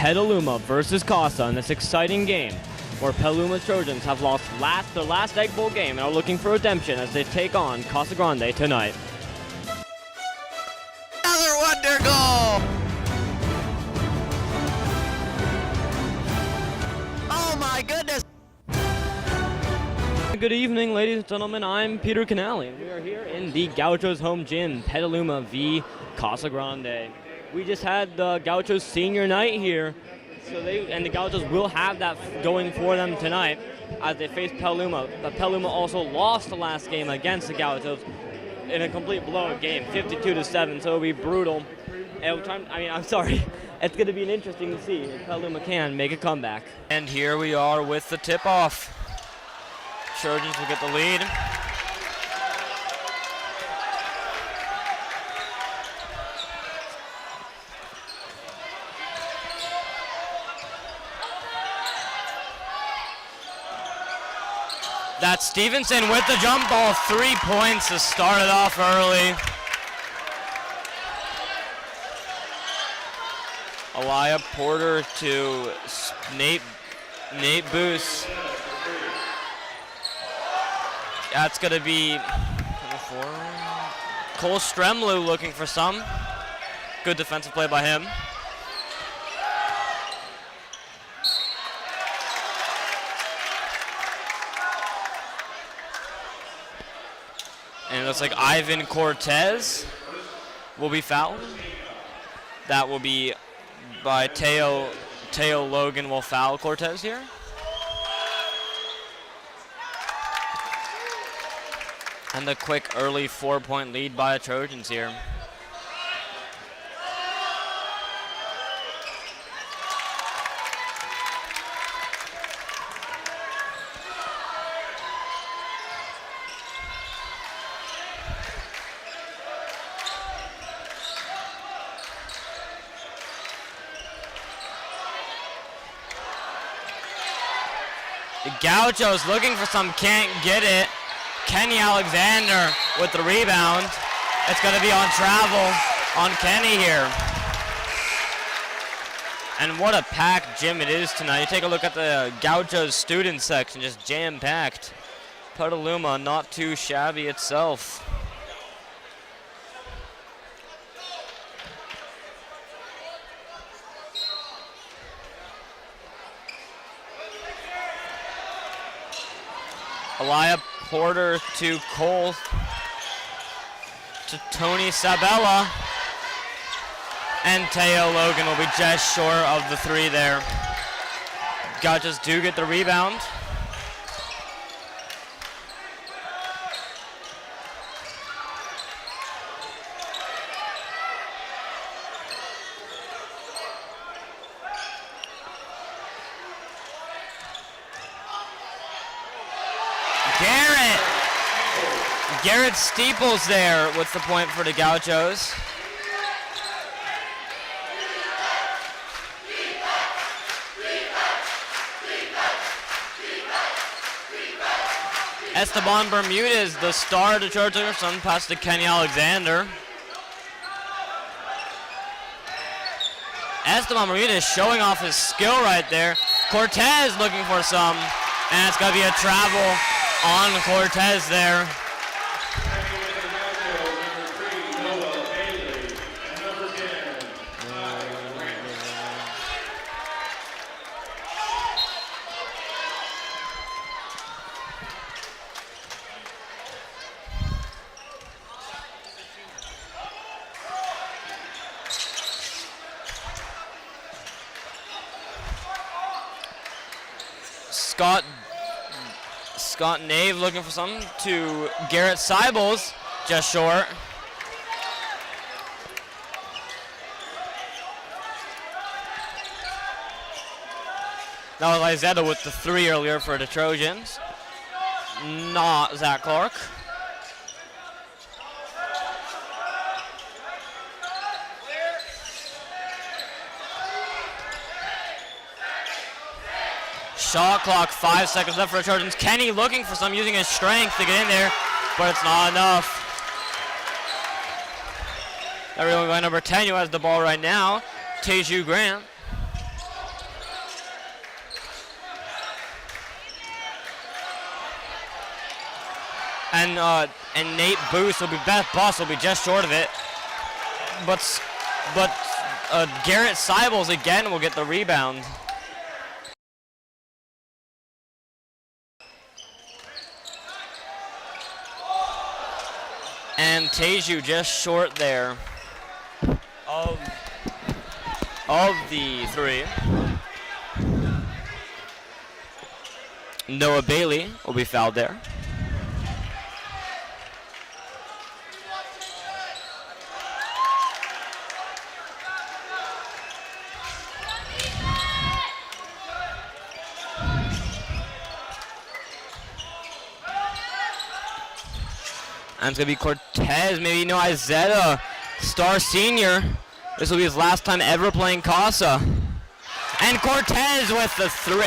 Petaluma versus Casa in this exciting game where Petaluma Trojans have lost their last Egg Bowl game and are looking for redemption as they take on Casa Grande tonight. Another wonder goal! Oh my goodness! Good evening, ladies and gentlemen. I'm Peter Canali, and we are here in the Gauchos home gym, Petaluma v. Casa Grande. We just had the Gauchos senior night here, and the Gauchos will have that going for them tonight as they face Petaluma. But Petaluma also lost the last game against the Gauchos in a complete blowout game, 52-7, so it'll be brutal. And I'm sorry, it's going to be interesting to see if Petaluma can make a comeback. And here we are with the tip-off. Trojans will get the lead. That's Stevenson with the jump ball. 3 points to start it off early. Elia Porter to Nate Boos. That's going to be Cole Stremlu looking for some. Good defensive play by him. And it looks like Ivan Cortez will be fouled. That will be by Teo Logan will foul Cortez here. And a quick early 4-point lead by the Trojans here. The Gauchos looking for some, can't get it. Kenny Alexander with the rebound. It's going to be on travel on Kenny here. And what a packed gym it is tonight. You take a look at the Gauchos student section, just jam-packed. Petaluma not too shabby itself. Elia Porter to Cole, to Tony Sabella, and Teo Logan will be just short of the three there. Gauchos do get the rebound. Garrett Steeples there with the point for the Gauchos. Esteban Bermudez, the star of the Trojans, some pass to Kenny Alexander. Esteban Bermudez showing off his skill right there. Cortez looking for some, and it's going to be a travel on Cortez there. Scott Nave looking for something to Garrett Sybils, just short. That was Izetta with the three earlier for the Trojans. Not Zach Clark. Shot clock, 5 seconds left for the Trojans. Kenny looking for some, using his strength to get in there, but it's not enough. Everyone going number 10 who has the ball right now, Teju Grant. and Nate Booth will be Bus will be just short of it. But Garrett Seibels again will get the rebound. And Teju just short there of the three. Noah Bailey will be fouled there. And it's going to be Cortez, maybe Izetta, star senior. This will be his last time ever playing Casa. And Cortez with the three.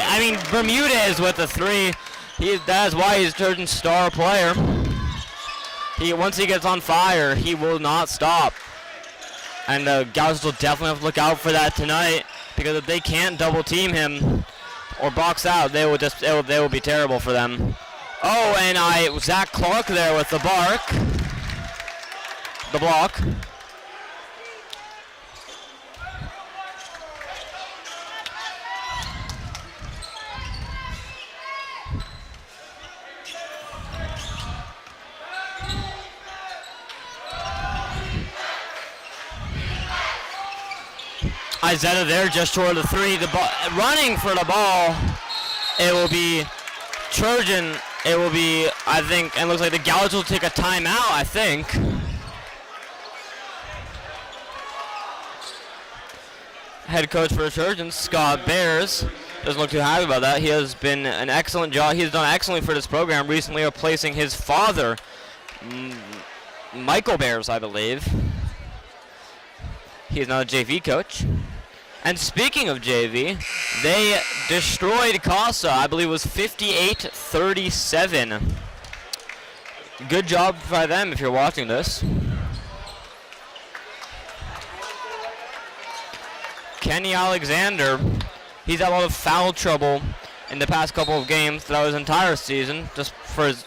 Bermudez with the three. That's why he's Trojan star player. Once he gets on fire, he will not stop. And the Gauchos will definitely have to look out for that tonight, because if they can't double team him or box out, they will be terrible for them. Oh, and Zach Clark there with the block. Izetta there just short of the three. The ball, running for the ball. It will be Trojan. It will be, I think, and looks like the Gauchos will take a timeout, I think. Head coach for the Trojans, Scott Bears, doesn't look too happy about that. He has been an excellent job. He's done excellently for this program, recently replacing his father, Michael Bears, I believe. He is now a JV coach. And speaking of JV, they destroyed Casa. I believe it was 58-37. Good job by them if you're watching this. Kenny Alexander, he's had a lot of foul trouble in the past couple of games throughout his entire season, just for his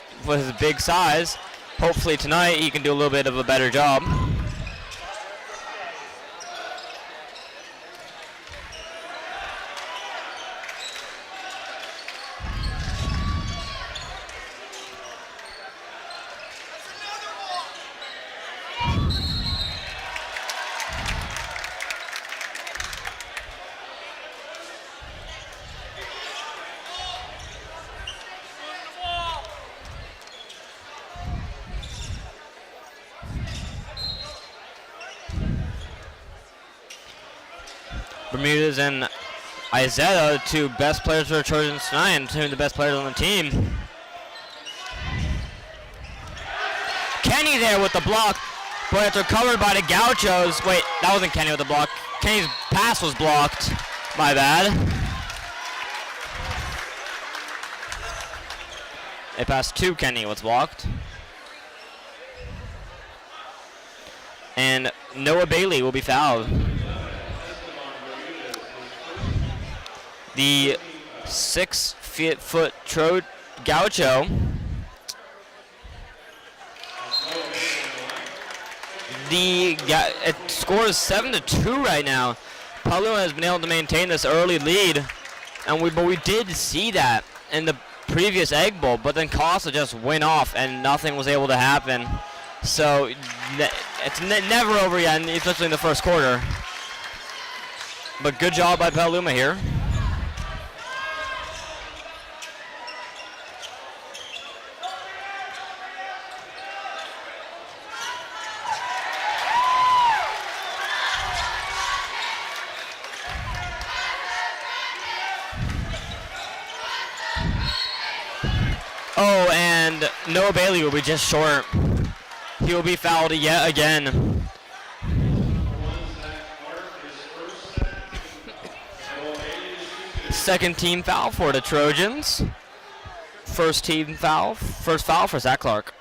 big size. Hopefully tonight he can do a little bit of a better job. Bermudez and Izetta, two best players for the Trojans tonight, and two of the best players on the team. Kenny there with the block, but it's recovered by the Gauchos. Wait, that wasn't Kenny with the block. Kenny's pass was blocked. My bad. A pass to Kenny was blocked. And Noah Bailey will be fouled. The 6-foot Gaucho. It scores 7-2 right now. Petaluma has been able to maintain this early lead, but we did see that in the previous Egg Bowl, but then Casa just went off and nothing was able to happen. So it's never over yet, especially in the first quarter. But good job by Petaluma here. Oh, and Noah Bailey will be just short. He will be fouled yet again. Second team foul for the Trojans. First foul for Zach Clark.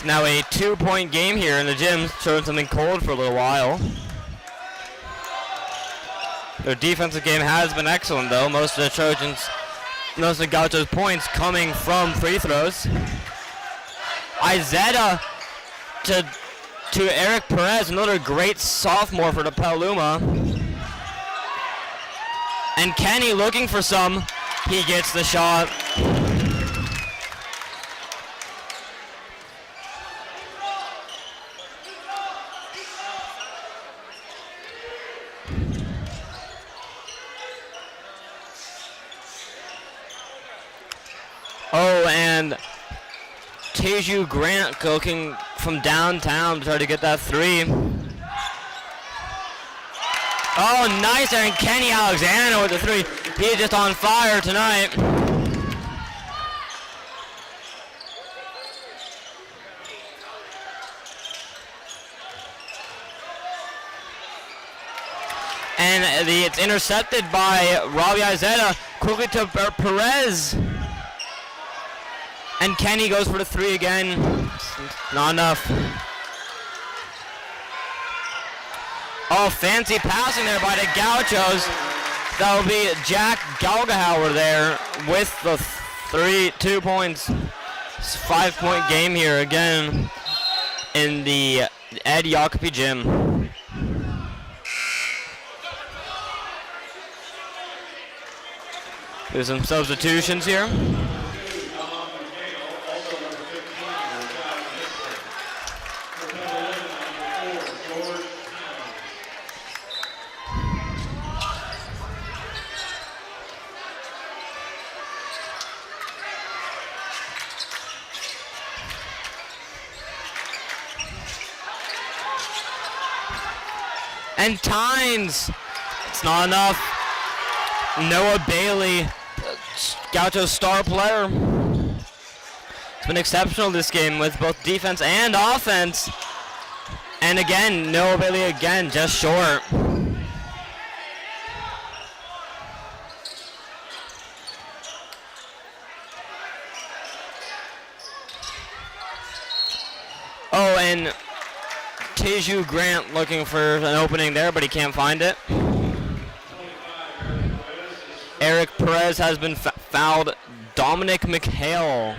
It's now a 2-point game here in the gym, showing something cold for a little while. Their defensive game has been excellent, though. Most of the Gauchos' points coming from free throws. Izetta to Eric Perez, another great sophomore for the Petaluma. And Kenny looking for some. He gets the shot. Oh, and Teju Grant looking from downtown to try to get that three. Oh, nice there, and Kenny Alexander with the three. He's just on fire tonight. And it's intercepted by Robbie Izetta, quickly to Perez. And Kenny goes for the three again. Not enough. Oh, fancy passing there by the Gauchos. That will be Jack Galgahauer there with the 2 points. It's a 5-point game here again in the Ed Iacopi Gym. There's some substitutions here. And Tynes, it's not enough. Noah Bailey, Gaucho's star player. It's been exceptional this game with both defense and offense. And again, Noah Bailey again, just short. Oh, and Teju Grant looking for an opening there, but he can't find it. Eric Perez has been fouled. Dominic McHale.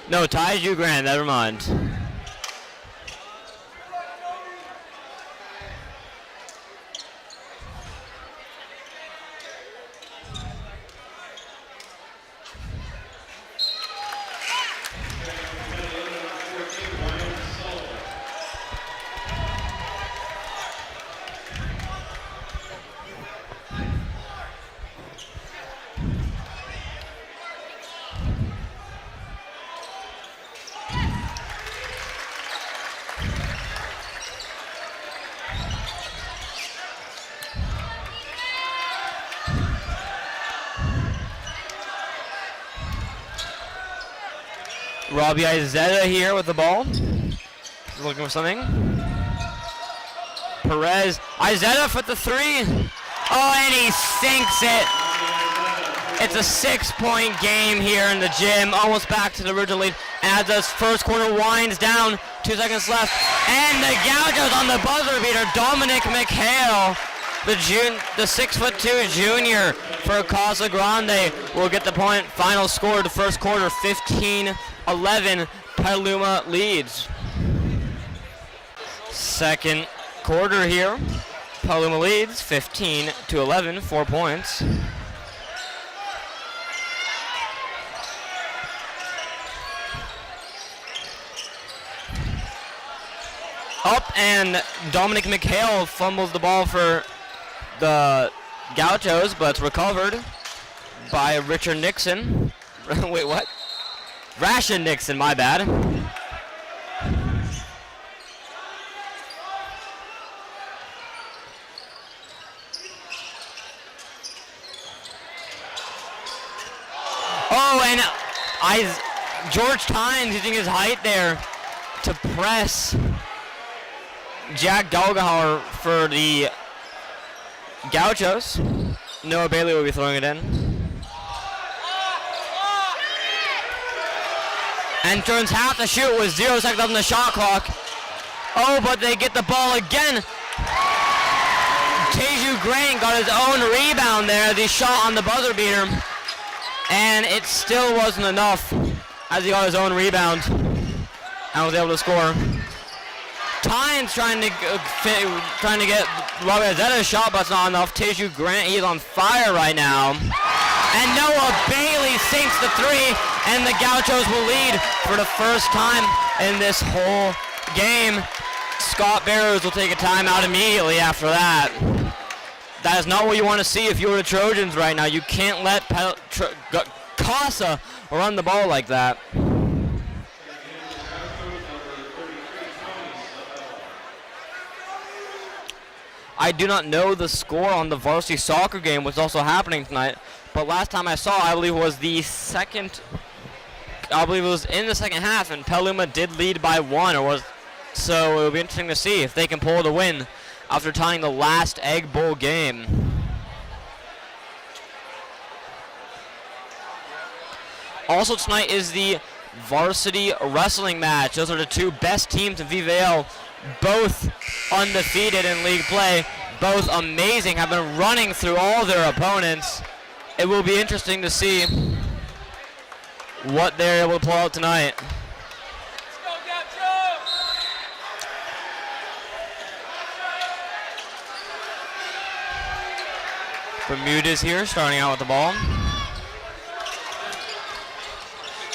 No, Teju Grant, never mind. Robbie Izetta here with the ball. He's looking for something. Perez. Izetta for the three. Oh, and he sinks it. It's a 6-point game here in the gym. Almost back to the original lead. As the first quarter winds down. 2 seconds left. And the Gauchos on the buzzer beater. Dominic McHale, the 6'2" junior for Casa Grande, will get the point. Final score of the first quarter, 15-11. Petaluma leads. Second quarter here. Petaluma leads 15-11, 4 points. Up, and Dominic McHale fumbles the ball for the Gauchos, but it's recovered by Richard Nixon. Wait, what? Ration Nixon, my bad. Oh, and George Tynes using his height there to press Jack Galgahauer for the Gauchos. Noah Bailey will be throwing it in. And Trojans have to shoot with 0 seconds left on the shot clock. Oh, but they get the ball again. Teju Grant got his own rebound there as he shot on the buzzer beater. And it still wasn't enough as he got his own rebound and was able to score. Tynes trying to get Robbie Azetta a shot, but it's not enough. Teju Grant, he's on fire right now. And Noah Bailey sinks the three, and the Gauchos will lead for the first time in this whole game. Scott Barrows will take a timeout immediately after that. That is not what you want to see if you're the Trojans right now. You can't let Casa run the ball like that. I do not know the score on the varsity soccer game, which is also happening tonight. But last time I saw, I believe it was in the second half, and Petaluma did lead by 1, so it'll be interesting to see if they can pull the win after tying the last Egg Bowl game. Also tonight is the varsity wrestling match. Those are the two best teams in VVL, both undefeated in league play, both amazing, have been running through all their opponents. It will be interesting to see what they're able to pull out tonight. Bermuda's here, starting out with the ball.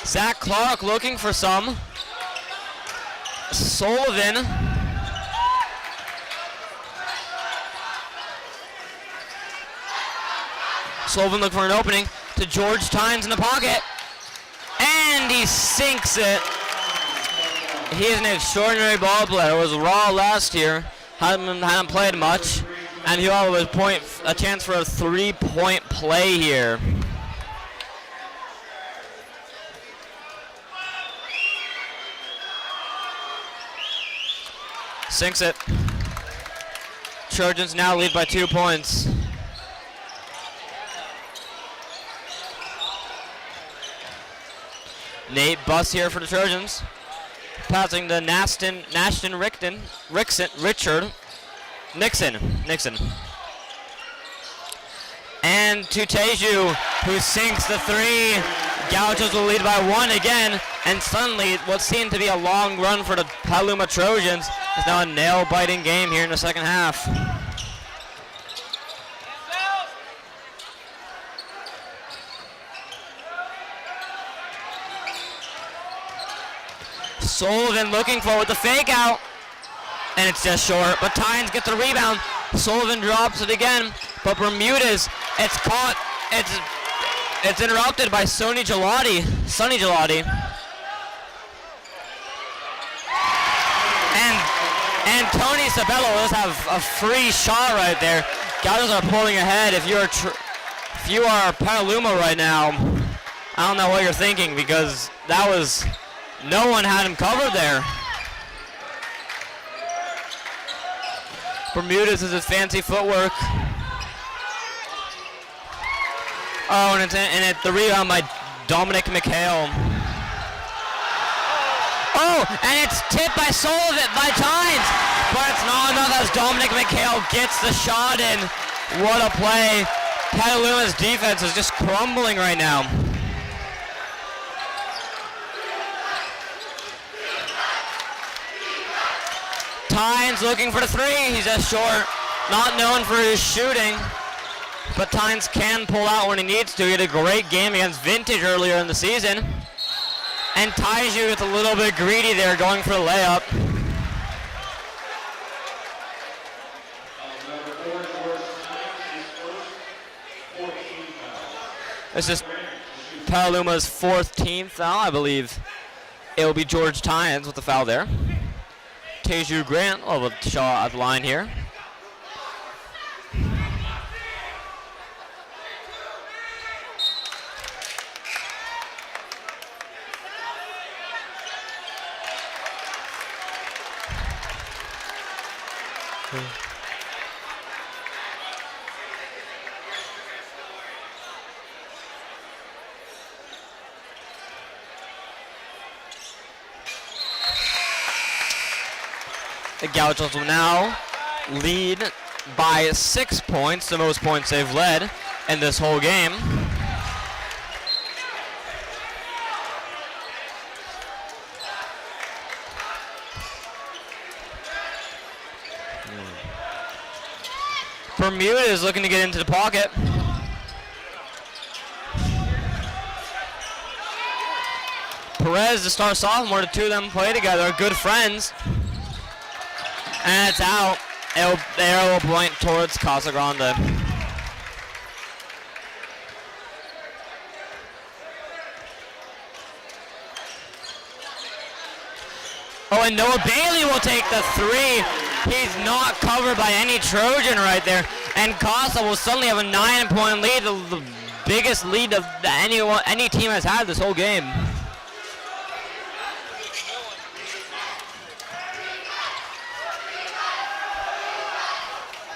Zach Clark looking for some. Sullivan. Sullivan looking for an opening to George Tynes in the pocket. And he sinks it. He is an extraordinary ball player. Was raw last year. Hadn't played much. And he'll have a chance for a 3-point play here. Sinks it. Trojans now lead by 2 points. Nate Buss here for the Trojans. Passing to Nixon. And to Teju, who sinks the three. Gauchos will lead by 1 again. And suddenly, what seemed to be a long run for the Petaluma Trojans is now a nail-biting game here in the second half. Sullivan looking for with the fake out. And it's just short, but Tynes gets the rebound. Sullivan drops it again, but Bermudez, it's caught. It's interrupted by Sonny Gelati. And Tony Sabello does have a free shot right there. Gauchos are pulling ahead. If you are Petaluma right now, I don't know what you're thinking, because that was, no one had him covered there. Bermudez is his fancy footwork. Oh, and it's the rebound by Dominic McHale. Oh, and it's tipped by Sullivan, by Tynes, but it's not enough as Dominic McHale gets the shot in. What a play. Petaluma's defense is just crumbling right now. Tynes looking for the three. He's just short. Not known for his shooting, but Tynes can pull out when he needs to. He had a great game against Vintage earlier in the season. And Teju gets a little bit greedy there, going for the layup. This is Petaluma's 4th team foul, I believe. It will be George Tynes with the foul there. Teju Grant will have a shot at the line here. The Gauchos will now lead by 6 points, the most points they've led in this whole game. Bermuda is looking to get into the pocket. Perez, the star sophomore, the two of them play together, good friends. And it's out. The arrow will point towards Casa Grande. Oh, and Noah Bailey will take the three. He's not covered by any Trojan right there. And Casa will suddenly have a 9-point lead, the biggest lead that any team has had this whole game.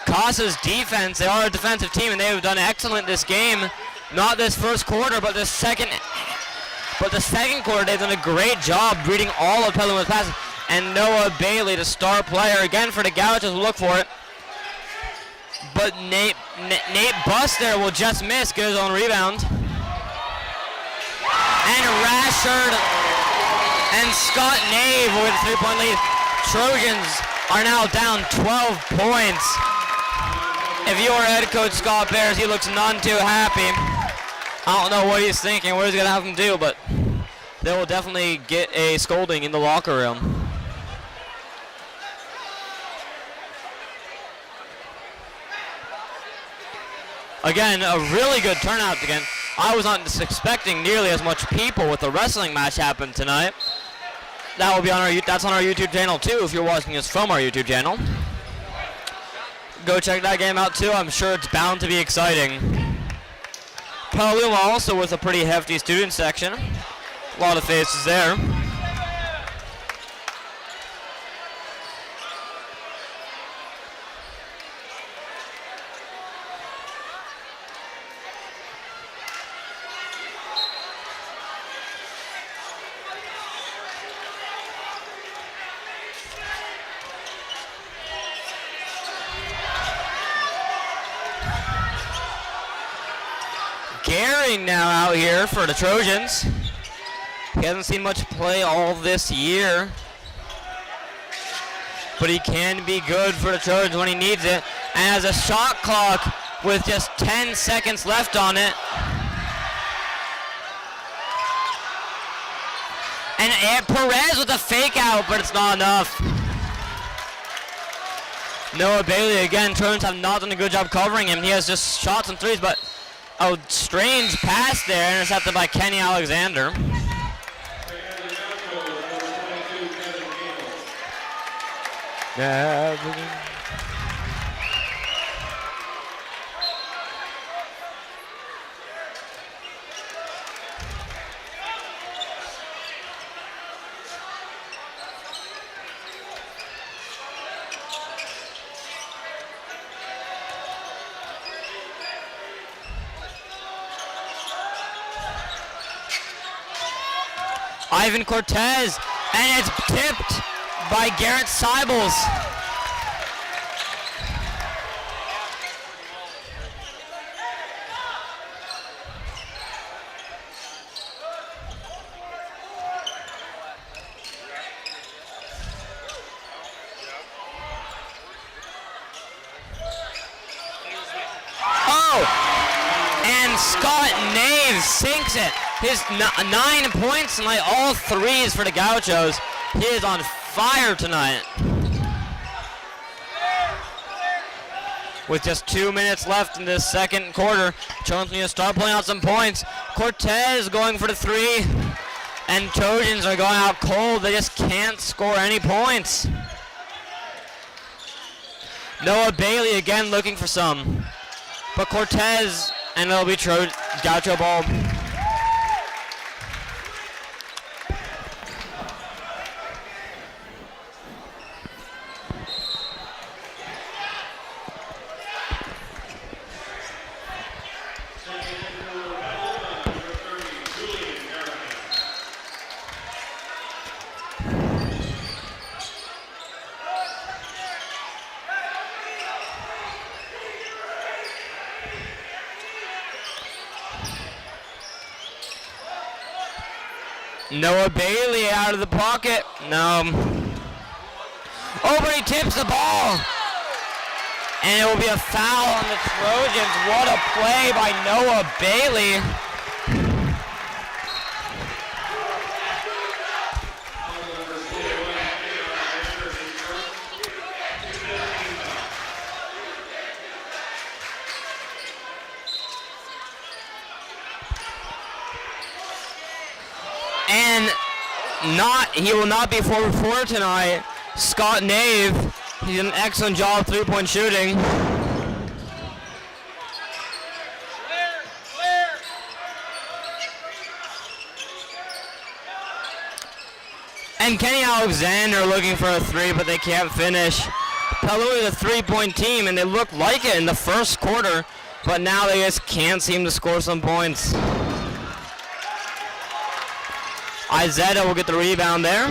Casa's defense, they are a defensive team, and they have done excellent this game. Not this first quarter, but the second quarter, they've done a great job reading all of Petaluma's passes. And Noah Bailey, the star player, again for the Gauchos, will look for it. But Nate Bust there will just miss, get his own rebound. And Rashard and Scott Nave with a 3-point lead. Trojans are now down 12 points. If you are head coach Scott Bears, he looks none too happy. I don't know what he's thinking, what he's going to have him do, but they will definitely get a scolding in the locker room. Again, a really good turnout again. I was not expecting nearly as much people with the wrestling match happen tonight. That will be on that's on our YouTube channel too if you're watching us from our YouTube channel. Go check that game out too. I'm sure it's bound to be exciting. Petaluma also with a pretty hefty student section. A lot of faces there. Gary now out here for the Trojans. He hasn't seen much play all this year, but he can be good for the Trojans when he needs it. And has a shot clock with just 10 seconds left on it. And Perez with a fake out, but it's not enough. Noah Bailey again, Trojans have not done a good job covering him. He has just shots and threes, but a strange pass there, intercepted by Kenny Alexander. Ivan Cortez, and it's tipped by Garrett Seibels. Oh, and Scott Nave sinks it. His 9 points tonight, all threes for the Gauchos. He is on fire tonight. With just 2 minutes left in this second quarter, Trojans need to start pulling out some points. Cortez going for the three, and Trojans are going out cold. They just can't score any points. Noah Bailey again looking for some, but Cortez, and it'll be Gaucho ball. Noah Bailey out of the pocket. No. Oh, but he tips the ball. And it will be a foul on the Trojans. What a play by Noah Bailey. And he will not be 4-for-4 tonight. Scott Nave, he did an excellent job three-point shooting. And Kenny Alexander looking for a three, but they can't finish. Petaluma is a three-point team, and they looked like it in the first quarter, but now they just can't seem to score some points. Izetta will get the rebound there.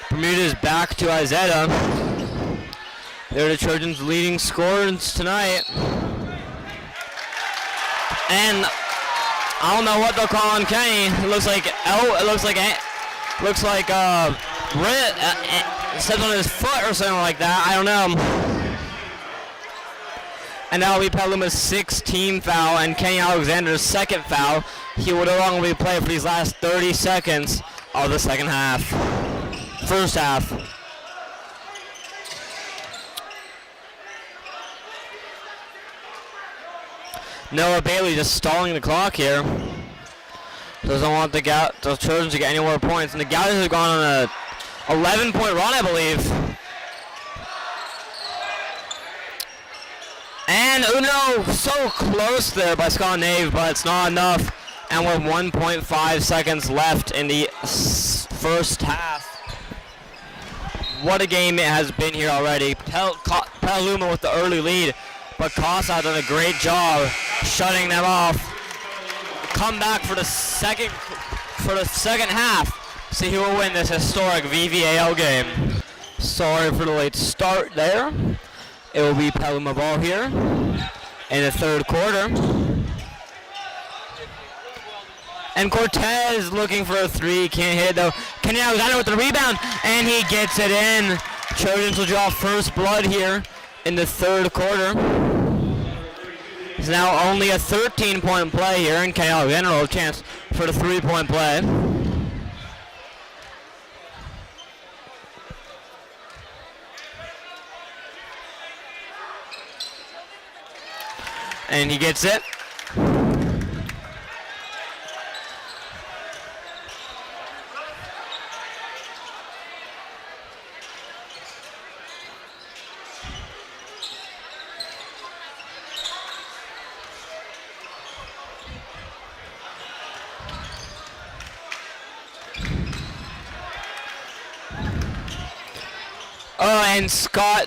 Bermuda's back to Izetta. They're the Trojans' leading scorers tonight. And I don't know what they'll call on Kenny. It looks like stepped on his foot or something like that. I don't know. And that'll be Petaluma's 16th foul and Kenny Alexander's second foul. He will no longer be playing for these last 30 seconds of the second half. First half. Noah Bailey just stalling the clock here. Doesn't want the Trojans to get any more points. And the Gauchos have gone on a 11-point run, I believe. And Uno so close there by Scott Nave, but it's not enough. And with 1.5 seconds left in the first half. What a game it has been here already. Petaluma with the early lead, but Casa done a great job shutting them off. Come back for the second half. See who will win this historic VVAL game. Sorry for the late start there. It will be Petaluma ball here in the third quarter. And Cortez looking for a three, can't hit though. Kenny Alexander with the rebound, and he gets it in. Trojans will draw first blood here in the third quarter. It's now only a 13-point play here, and Kenny Alexander will have a chance for the three-point play. And he gets it. Oh, and Scott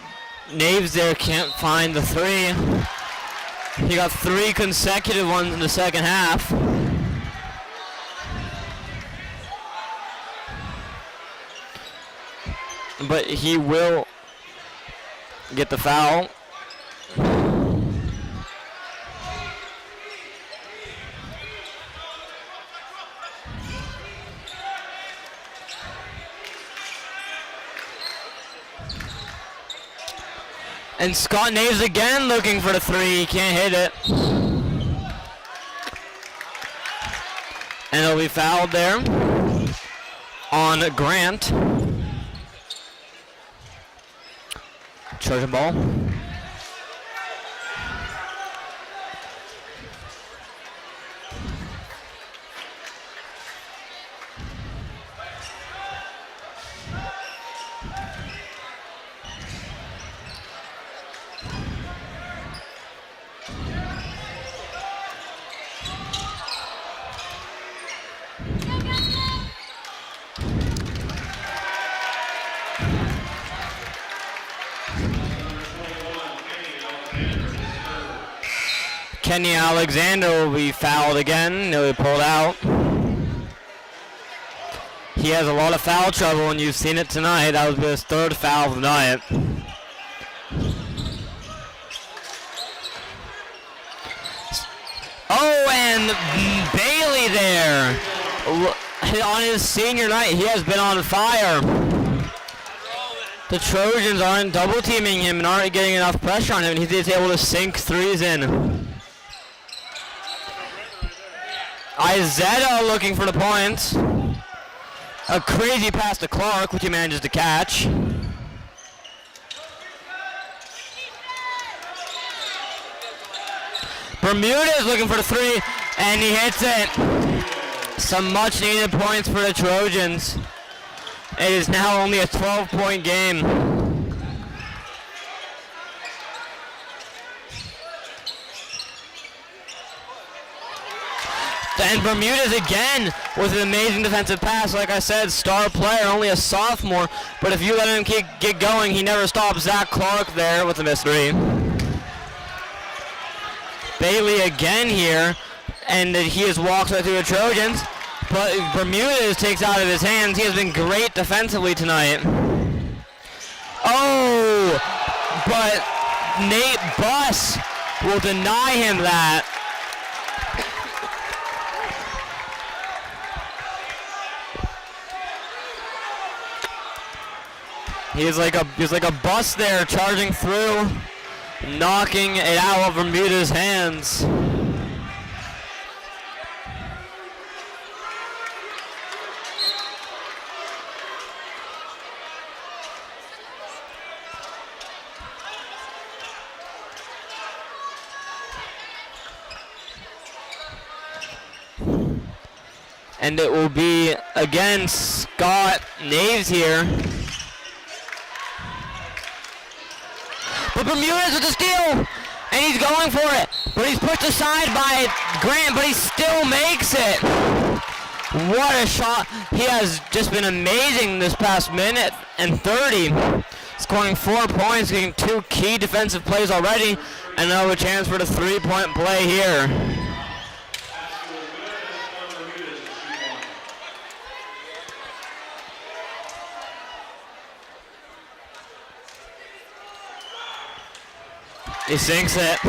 Naves there can't find the three. He got three consecutive ones in the second half. But he will get the foul. And Scott Naves again looking for the three. He can't hit it. And he'll be fouled there on Grant. Trojan ball. Kenny Alexander will be fouled again. He'll be pulled out. he has a lot of foul trouble, and you've seen it tonight. That was his third foul of the night. Oh, and Bailey there. On his senior night, he has been on fire. The Trojans aren't double teaming him and aren't getting enough pressure on him, and he's able to sink threes in. Izetta looking for the points. A crazy pass to Clark, which he manages to catch. Bermuda is looking for the three, and he hits it. Some much needed points for the Trojans. It is now only a 12-point game. And Bermudez again with an amazing defensive pass. Like I said, star player, only a sophomore. But if you let him get going, he never stops. Zach Clark there with a missed three. Bailey again here. And he has walked right through the Trojans. But Bermudez takes out of his hands. He has been great defensively tonight. Oh! But Nate Buss will deny him that. He's like a bus there, charging through, knocking it out of Bermuda's hands. And it will be again Scott Naves here. But Bermudez with the steal, and he's going for it. But he's pushed aside by Grant, but he still makes it. What a shot. He has just been amazing this past minute and 30. Scoring 4 points, getting 2 key defensive plays already, and another chance for the 3-point play here. He sinks it.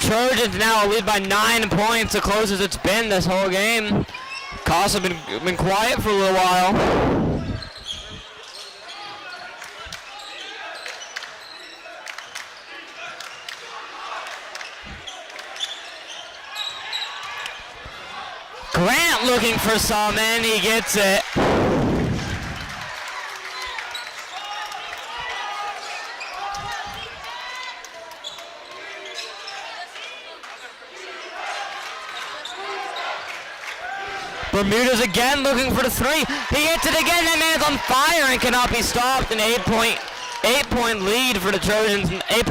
Trojans now lead by 9 points, the closest it's been this whole game. Casa been quiet for a little while. Grant looking for some, and he gets it. Bermudez again looking for the three. He hits it again. That man's on fire and cannot be stopped. An 8-point lead for the Trojans. 8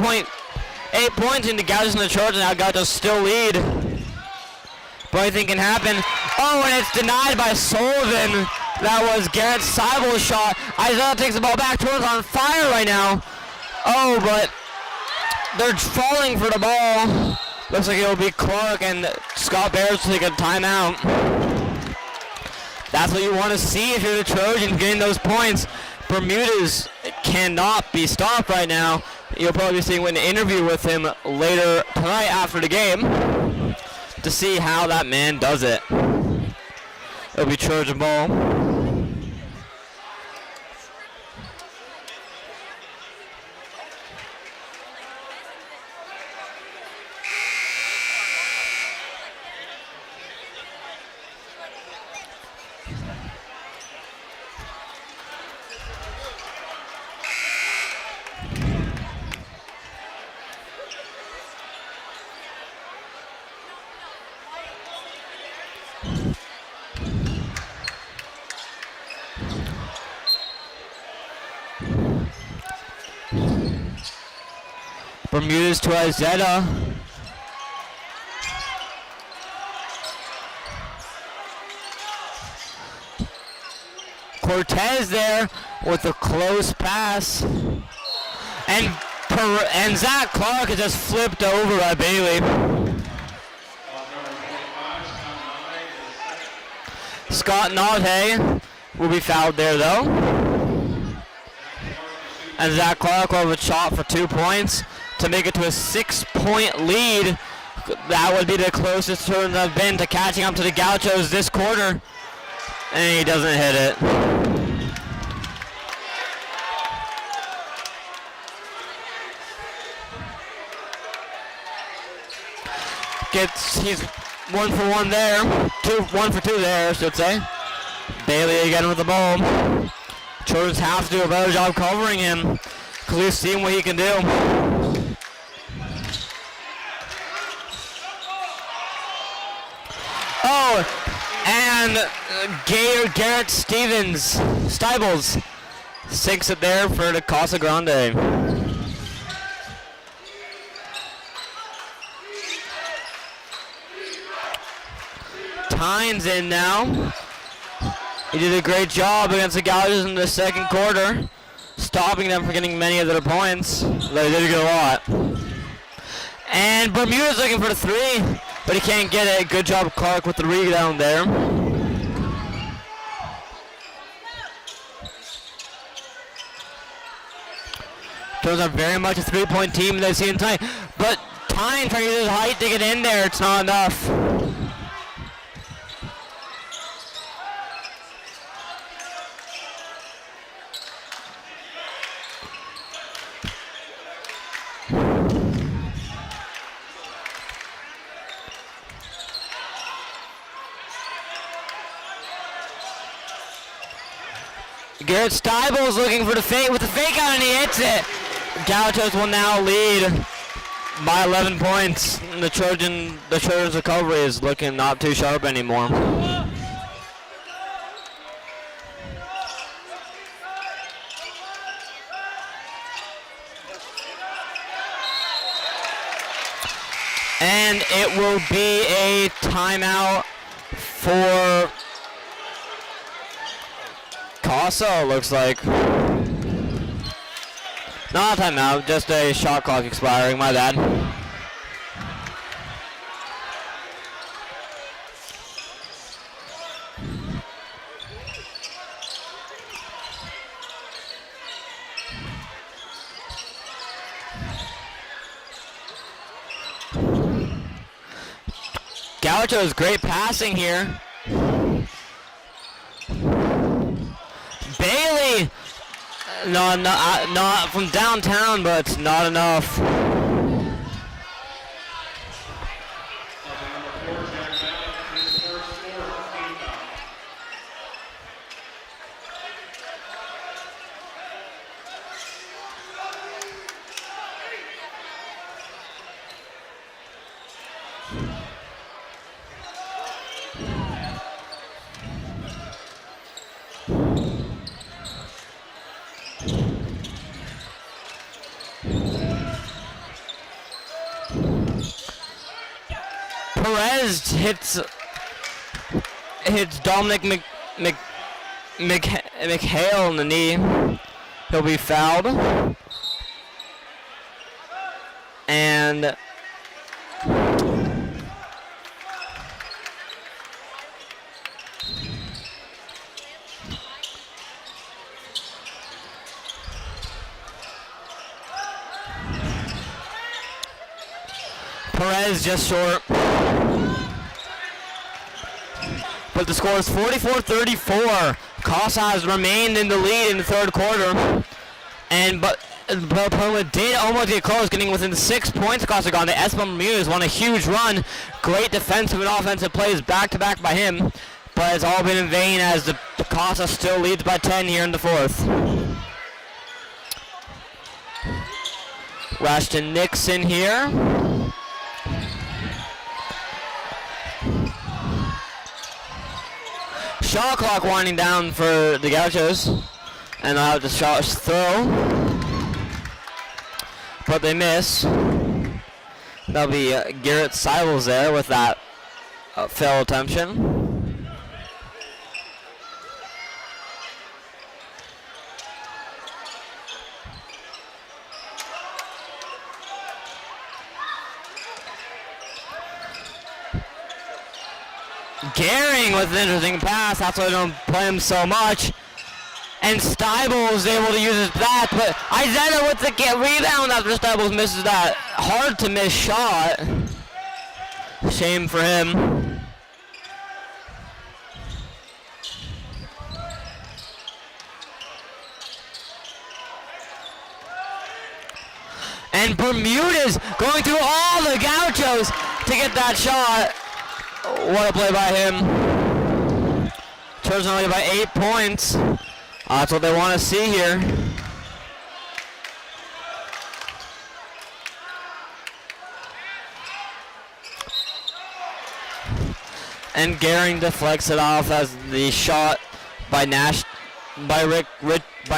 points into Gauchos and the Trojans. Now Gauchos still lead. But anything can happen. Oh, and it's denied by Sullivan. That was Garrett Seibel's shot. Isaiah takes the ball back. Trojans on fire right now. Oh, but they're falling for the ball. Looks like it'll be Clark and Scott Bears will take a timeout. That's what you want to see if you're the Trojans getting those points. Bermudez cannot be stopped right now. You'll probably be seeing an interview with him later tonight after the game to see how that man does it. It'll be Trojan ball. Bermudez to Izetta. Cortez there with a close pass. And Zach Clark is just flipped over by Bailey. Scott Nate will be fouled there, though. And Zach Clark will have a shot for 2 points to make it to a 6-point lead. That would be the closest Trojans have been to catching up to the Gauchos this quarter. And he doesn't hit it. He's 1 for 1 there. 1 for 2 there, I should say. Bailey again with the ball. Trojans have to do a better job covering him, because we've seen what he can do. Oh, and Garrett Stibles sinks it there for the Casa Grande. Tynes in now. He did a great job against the Gauchos in the second quarter, stopping them from getting many of their points. They did get a lot. And Bermuda's looking for the 3, but he can't get it. Good job, Clark, with the rebound there. Those are very much a 3-point team they've seen tonight, but Tynes trying to use his height to get in there. It's not enough. Garrett Stibles looking for the fake with the fake out, and he hits it. Gauchos will now lead by 11 points. And the Trojans' recovery is looking not too sharp anymore. And it will be a timeout for Casa, looks like. Not a timeout, just a shot clock expiring, my bad. Gaucho's great passing here. Bailey! No, not from downtown, but it's not enough. Perez hits Dominic McHale in the knee. He'll be fouled. And Perez just short. But the score is 44-34. Casa has remained in the lead in the third quarter. But Petaluma did almost get close, getting within 6 points. Casa Grande. Esteban Ramirez won a huge run. Great defensive and offensive plays back-to-back by him. But it's all been in vain as the Casa still leads by 10 here in the fourth. Rashton Nixon here. Shot clock winding down for the Gauchos, and they'll have the shot throw, but they miss. That'll be Garrett Seibels there with that fail attention. Gehring with an interesting pass. That's why I don't play him so much. And Steibel is able to use his back, but Izetta with the rebound after Steibel misses that hard to miss shot. Shame for him. And Bermudez going through all the Gauchos to get that shot. What a play by him. Trojans only by 8 points. That's what they want to see here. And Gehring deflects it off as the shot by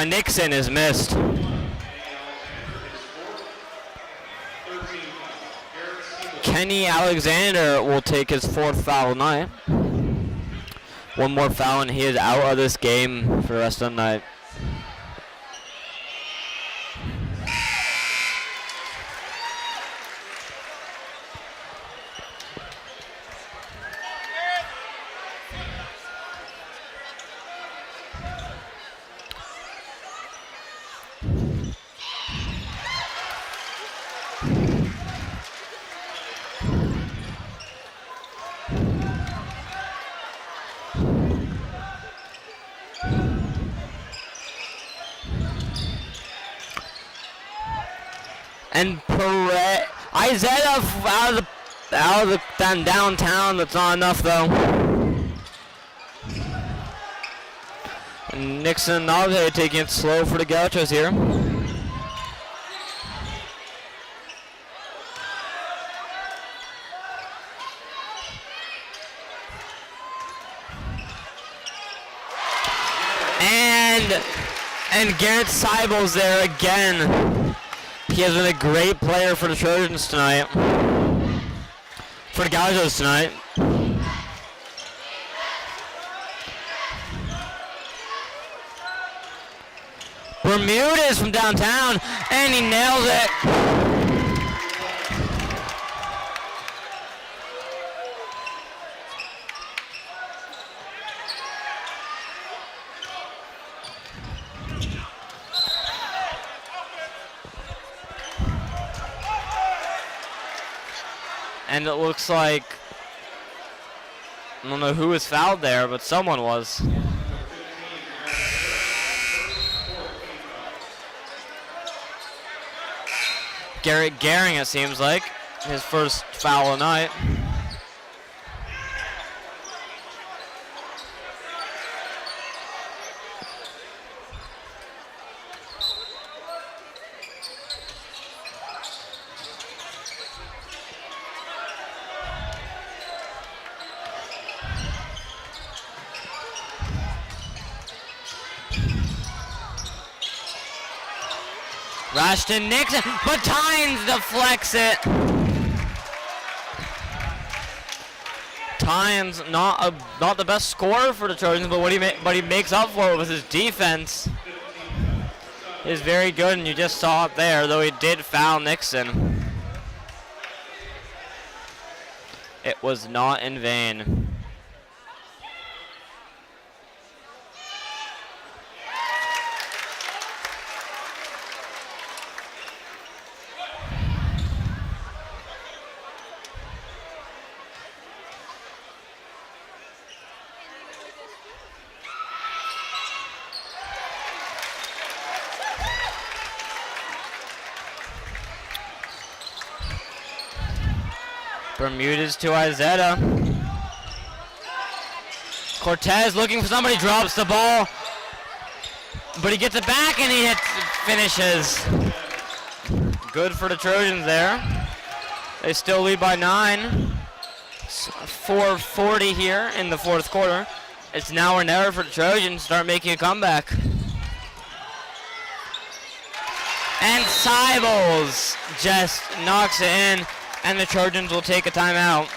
Nixon is missed. Kenny Alexander will take his 4th foul tonight. One more foul and he is out of this game for the rest of the night. And Izetta out of the downtown. That's not enough though. And Nixon Nave taking it slow for the Gauchos here. And Garrett Seibel's there again. He has been a great player for the Trojans tonight. For the Gauchos tonight. Bermudez from downtown, and he nails it. And it looks like, I don't know who was fouled there, but someone was. Garrett Gehring, it seems like, his first foul of the night. Rashton Nixon, but Tynes deflects it. Tynes not the best scorer for the Trojans, but what he makes up for it with his defense is very good, and you just saw it there. Though he did foul Nixon, it was not in vain. Bermudez to Izetta. Cortez looking for somebody, drops the ball, but he gets it back and he finishes. Good for the Trojans there. They still lead by 9. 4:40 here in the 4th quarter. It's now or never for the Trojans. Start making a comeback. And Seibels just knocks it in, and the Trojans will take a timeout.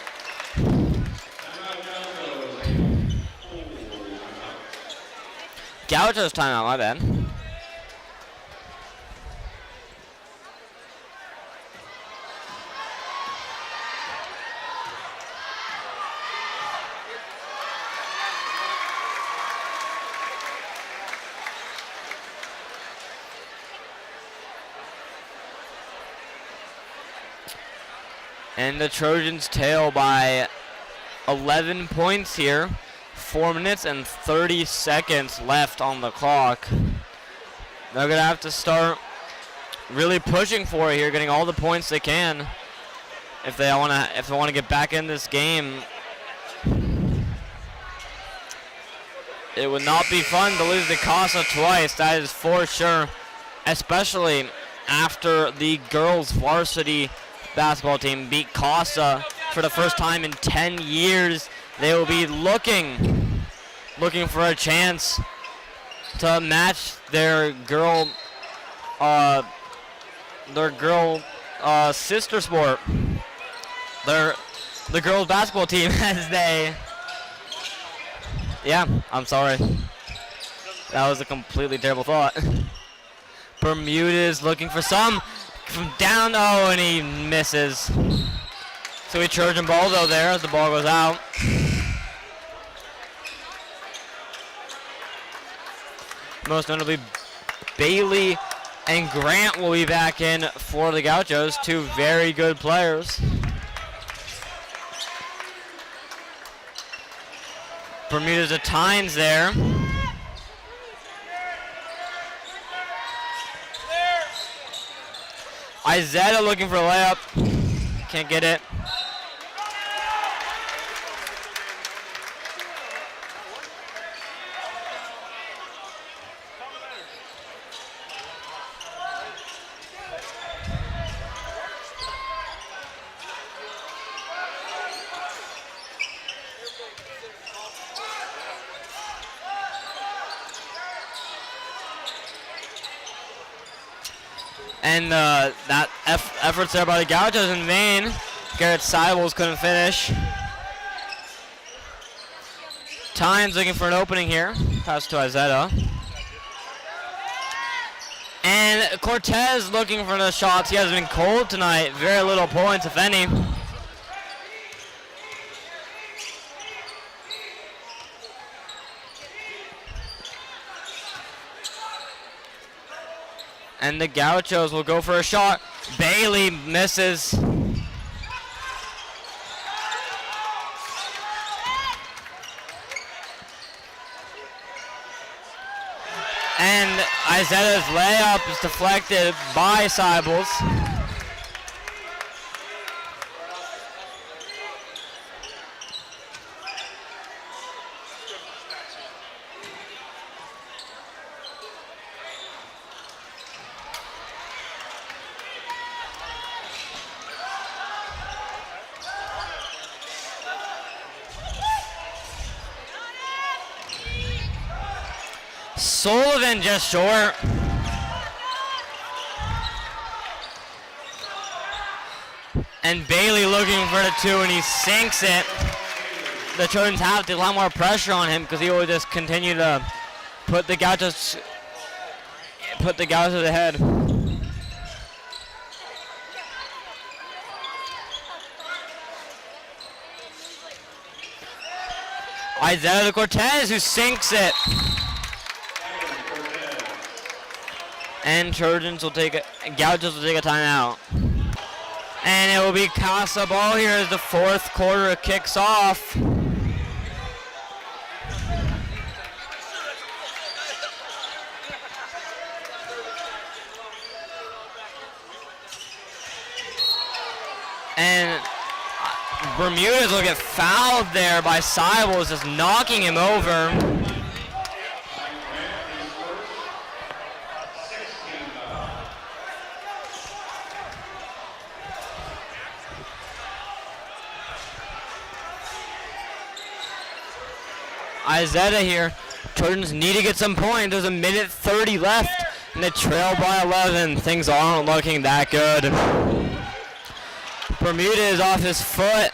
Gauchos timeout, my bad. And the Trojans tail by 11 points here. 4 minutes and 30 seconds left on the clock. They're going to have to start really pushing for it here, getting all the points they can if they want to get back in this game. It would not be fun to lose to Casa twice, that is for sure, especially after the girls varsity basketball team beat Casa for the first time in 10 years. They will be looking for a chance to match their girl sister sport, the girls basketball team, as they. Yeah, I'm sorry. That was a completely terrible thought. Bermudez looking for some from down. Oh, and he misses. So we Trojan ball though there as the ball goes out. Most notably, Bailey and Grant will be back in for the Gauchos, two very good players. Bermudez to Tynes there. Izetta looking for a layup. Can't get it. And that efforts there by the Gauchos in vain. Garrett Seibles couldn't finish. Tynes looking for an opening here. Pass to Izetta. And Cortez looking for the shots. He has been cold tonight. Very little points, if any. And the Gauchos will go for a shot. Bailey misses. And Izetta's layup is deflected by Seibles. Sullivan just short. And Bailey looking for the two, and he sinks it. The Trojans have a lot more pressure on him because he will just continue to put the Gauchos ahead. Isaiah Cortez who sinks it. And Gauchos will take a timeout. And it will be Casa ball here as the fourth quarter kicks off. And Bermudez will get fouled there by Seibles, just knocking him over. Izetta here. Trojans need to get some points. There's a minute 30 left and they trail by 11. Things aren't looking that good. Bermudez off his foot.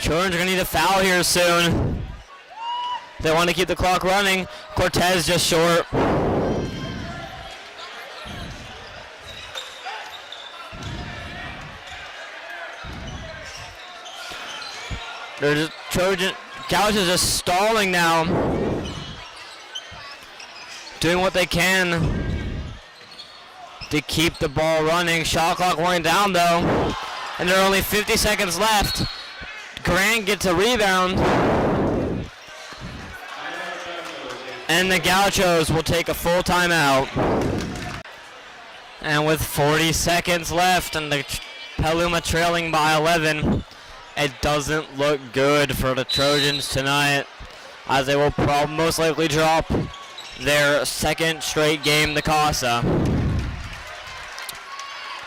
Trojans are going to need a foul here soon. They want to keep the clock running. Cortez just short. Gauchos is just stalling now. Doing what they can to keep the ball running. Shot clock winding down though. And there are only 50 seconds left. Grant gets a rebound. And the Gauchos will take a full timeout. And with 40 seconds left and the Petaluma trailing by 11, it doesn't look good for the Trojans tonight, as they will most likely drop their second straight game to Casa.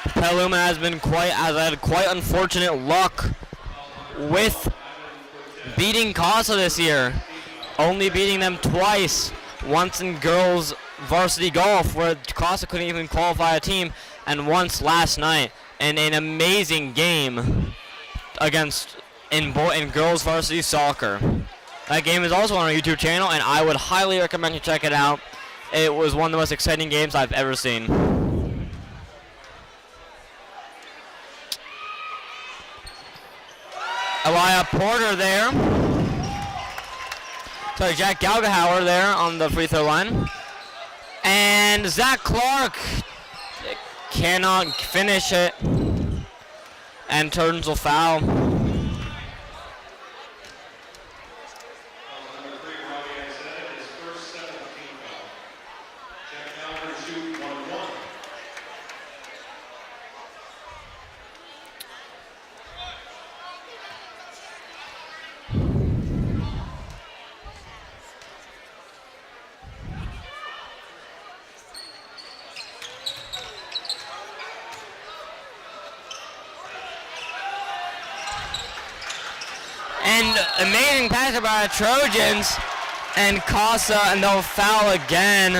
Petaluma has had quite unfortunate luck with beating Casa this year, only beating them twice. Once in girls varsity golf, where Casa couldn't even qualify a team, and once last night in an amazing game in girls varsity soccer. That game is also on our YouTube channel, and I would highly recommend you check it out. It was one of the most exciting games I've ever seen. Elia Porter there. Sorry, Jack Galgahauer there on the free throw line. And Zach Clark cannot finish it, and Trojans will foul. And amazing pass by the Trojans, and Casa, and they'll foul again.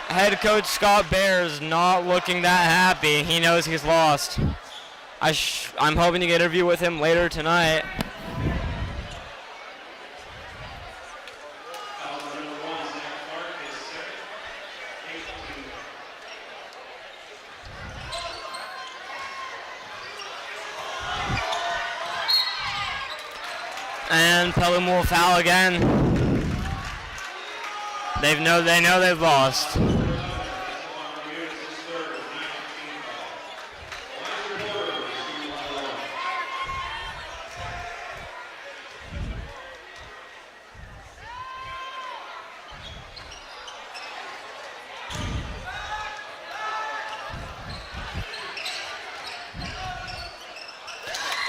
Head coach Scott Bear is not looking that happy. He knows he's lost. I'm hoping to get an interview with him later tonight. And Petaluma will foul again. They know they've lost.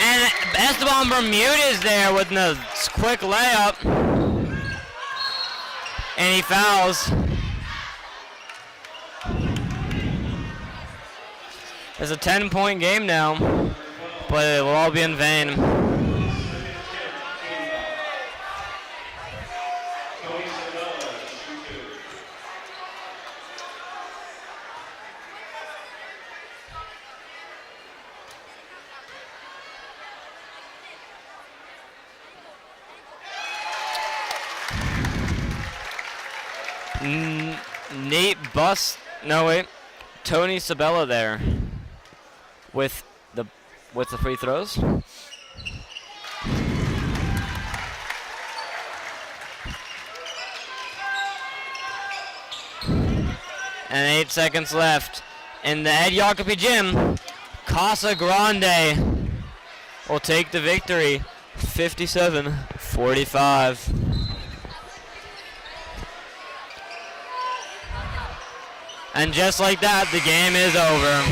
And Esteban Bermudez there with a quick layup. And he fouls. It's a 10-point game now, but it will all be in vain. Tony Sabella there with the free throws. And 8 seconds left in the Ed Iacopi Gym. Casa Grande will take the victory, 57-45. And just like that, the game is over.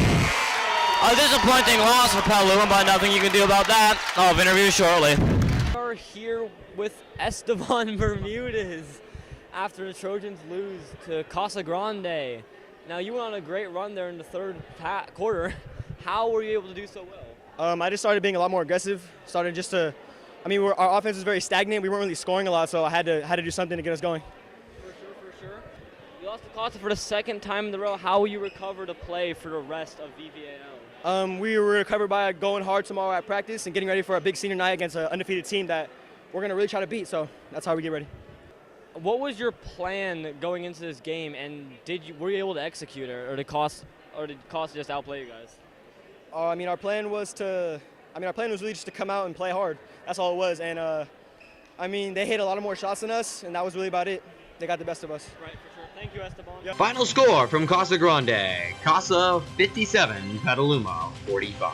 A disappointing loss for Petaluma, but nothing you can do about that. I'll interview shortly. We are here with Esteban Bermudez after the Trojans lose to Casa Grande. Now, you went on a great run there in the third quarter. How were you able to do so well? I just started being a lot more aggressive. Our offense was very stagnant. We weren't really scoring a lot, so I had to do something to get us going. For sure. You lost to Casa for the second time in a row. How will you recover to play for the rest of VVAO? We were recovered by going hard tomorrow at practice and getting ready for a big senior night against an undefeated team that we're going to really try to beat. So that's how we get ready. What was your plan going into this game, and were you able to execute it, or did Casa just outplay you guys? Our plan was to I mean, our plan was really just to come out and play hard. That's all it was. And, I mean, they hit a lot of more shots than us, and that was really about it. They got the best of us. Right, for sure. Thank you, Esteban. Yep. Final score from Casa Grande. Casa 57, Petaluma 45.